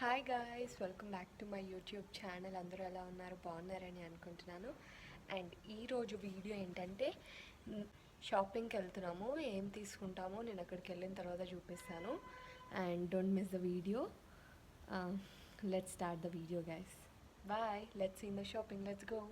Hi guys, welcome back to my YouTube channel. అందరూ ఎలా ఉన్నారు? బాగున్నారని అనుకుంటున్నాను. అండ్ ఈరోజు వీడియో ఏంటంటే షాపింగ్కి వెళ్తున్నాము. ఏం తీసుకుంటామో నేను అక్కడికి వెళ్ళిన తర్వాత చూపిస్తాను. And don't miss the video. Let's start the video guys. Bye. Let's see the shopping. Let's go.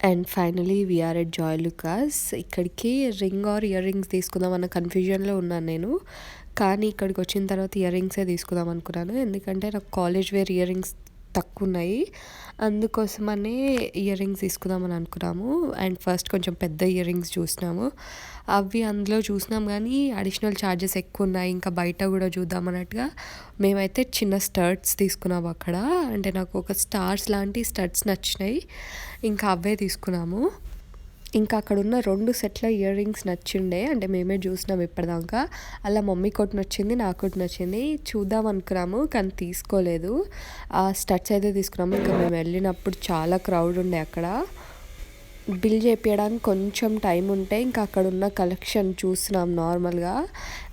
And finally we are at Joyalukkas. ఇక్కడికి రింగ్ ఆర్ ఇయర్ రింగ్స్ తీసుకుందాం అన్న కన్ఫ్యూజన్లో ఉన్నాను నేను. కానీ ఇక్కడికి వచ్చిన తర్వాత ఇయర్ రింగ్సే తీసుకుందాం అనుకున్నాను. ఎందుకంటే నాకు కాలేజ్ వేర్ ఇయర్ రింగ్స్ తక్కువ ఉన్నాయి, అందుకోసమనే ఇయర్ రింగ్స్ తీసుకుందామని అనుకున్నాము. అండ్ ఫస్ట్ కొంచెం పెద్ద ఇయర్ రింగ్స్ చూసినాము. అవి అందులో చూసినాం కానీ అడిషనల్ ఛార్జెస్ ఎక్కువ ఉన్నాయి, ఇంకా బయట కూడా చూద్దాం అన్నట్టుగా మేమైతే చిన్న స్టడ్స్ తీసుకున్నాము అక్కడ. అంటే నాకు ఒక స్టార్స్ లాంటి స్టడ్స్ నచ్చినాయి, ఇంకా అవే తీసుకున్నాము. ఇంకా అక్కడ ఉన్న 2 సెట్ల ఇయర్ రింగ్స్ నచ్చిండే, అంటే మేమే చూసినాం ఇప్పటిదాకా. అలా మమ్మీ కొట్టి నచ్చింది, నాకు కొట్టి నచ్చింది. చూద్దాం అనుకున్నాము కానీ తీసుకోలేదు. ఆ స్టడ్స్ అయితే తీసుకున్నాము. ఇంకా మేము వెళ్ళినప్పుడు చాలా క్రౌడ్ ఉండే అక్కడ. బిల్ చేపించడానికి కొంచెం టైం ఉంటే ఇంకా అక్కడ ఉన్న కలెక్షన్ చూసినాం నార్మల్గా.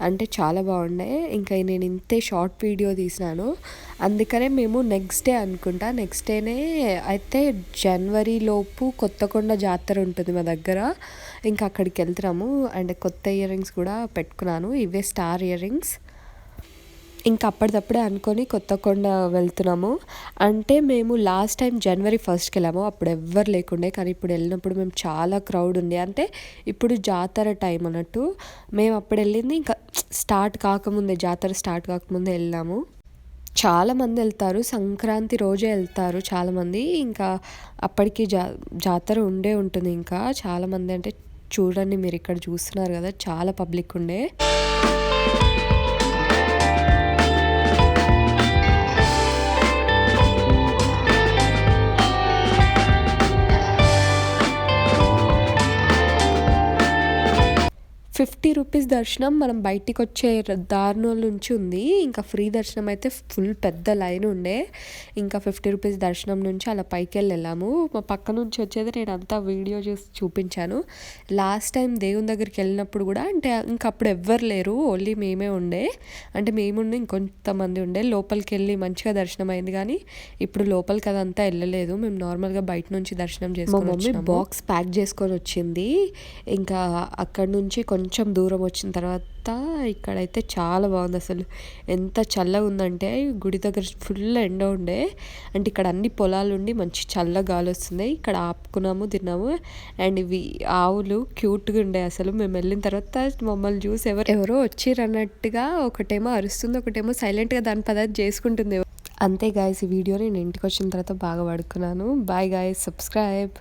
అంటే చాలా బాగుండే. ఇంకా నేను ఇంతే షార్ట్ వీడియో తీసినాను, అందుకనే మేము నెక్స్ట్ డే అనుకుంటా, నెక్స్ట్ డేనే అయితే జనవరిలోపు కొత్తకొండ జాతర ఉంటుంది మా దగ్గర. ఇంకా అక్కడికి వెళ్తున్నాము. అండ్ కొత్త ఇయర్ రింగ్స్ కూడా పెట్టుకున్నాను, ఇవే స్టార్ ఇయర్ రింగ్స్. ఇంకా అప్పటిదప్పుడే అనుకొని కొత్తకొండ వెళ్తున్నాము. అంటే మేము లాస్ట్ టైం జనవరి 1st వెళ్ళాము, అప్పుడు ఎవ్వరు లేకుండే. కానీ ఇప్పుడు వెళ్ళినప్పుడు మేము చాలా క్రౌడ్ ఉంది. అంటే ఇప్పుడు జాతర టైం అన్నట్టు. మేము అప్పుడు వెళ్ళింది ఇంకా జాతర స్టార్ట్ కాకముందే వెళ్ళాము. చాలామంది వెళ్తారు, సంక్రాంతి రోజే వెళ్తారు చాలామంది. ఇంకా అప్పటికి జాతర ఉంటుంది. ఇంకా చాలామంది, అంటే చూడండి మీరు ఇక్కడ చూస్తున్నారు కదా, చాలా పబ్లిక్ ఉండే. ₹50 దర్శనం మనం బయటికి వచ్చే దారిలో నుంచి ఉంది. ఇంకా ఫ్రీ దర్శనం అయితే ఫుల్ పెద్ద లైన్ ఉండే. ఇంకా ₹50 దర్శనం నుంచి అలా పైకి వెళ్ళాము. మా పక్క నుంచి వచ్చేది నేను అంతా వీడియో చూపించాను. లాస్ట్ టైం దేవుని దగ్గరికి వెళ్ళినప్పుడు కూడా అంటే ఇంకా అప్పుడు ఎవ్వరు లేరు, ఓన్లీ మేమే ఉండే. అంటే మేముండి ఇంకొంతమంది ఉండే. లోపలికి వెళ్ళి మంచిగా దర్శనం అయింది. కానీ ఇప్పుడు లోపలికి అదంతా వెళ్ళలేదు, మేము నార్మల్గా బయట నుంచి దర్శనం చేసుకొని. మా మమ్మీ బాక్స్ ప్యాక్ చేసుకొని వచ్చింది. ఇంకా అక్కడ నుంచి కొంచెం దూరం వచ్చిన తర్వాత ఇక్కడైతే చాలా బాగుంది. అసలు ఎంత చల్లగా ఉందంటే, గుడి దగ్గర ఫుల్ ఎండ ఉండే. అంటే ఇక్కడ అన్ని పొలాలు ఉండి మంచి చల్ల గాలి వస్తుంది. ఇక్కడ ఆపుకున్నాము, తిన్నాము. అండ్ ఇవి ఆవులు క్యూట్గా ఉండే. అసలు మేము వెళ్ళిన తర్వాత మమ్మల్ని చూసి ఎవరో వచ్చిరన్నట్టుగా ఒకటేమో అరుస్తుంది, ఒకటేమో సైలెంట్గా దాని పదార్థం చేసుకుంటుంది. అంతే గాయస్, ఈ వీడియో నేను ఇంటికి వచ్చిన తర్వాత బాగా పడుకున్నాను. Bye guys, subscribe.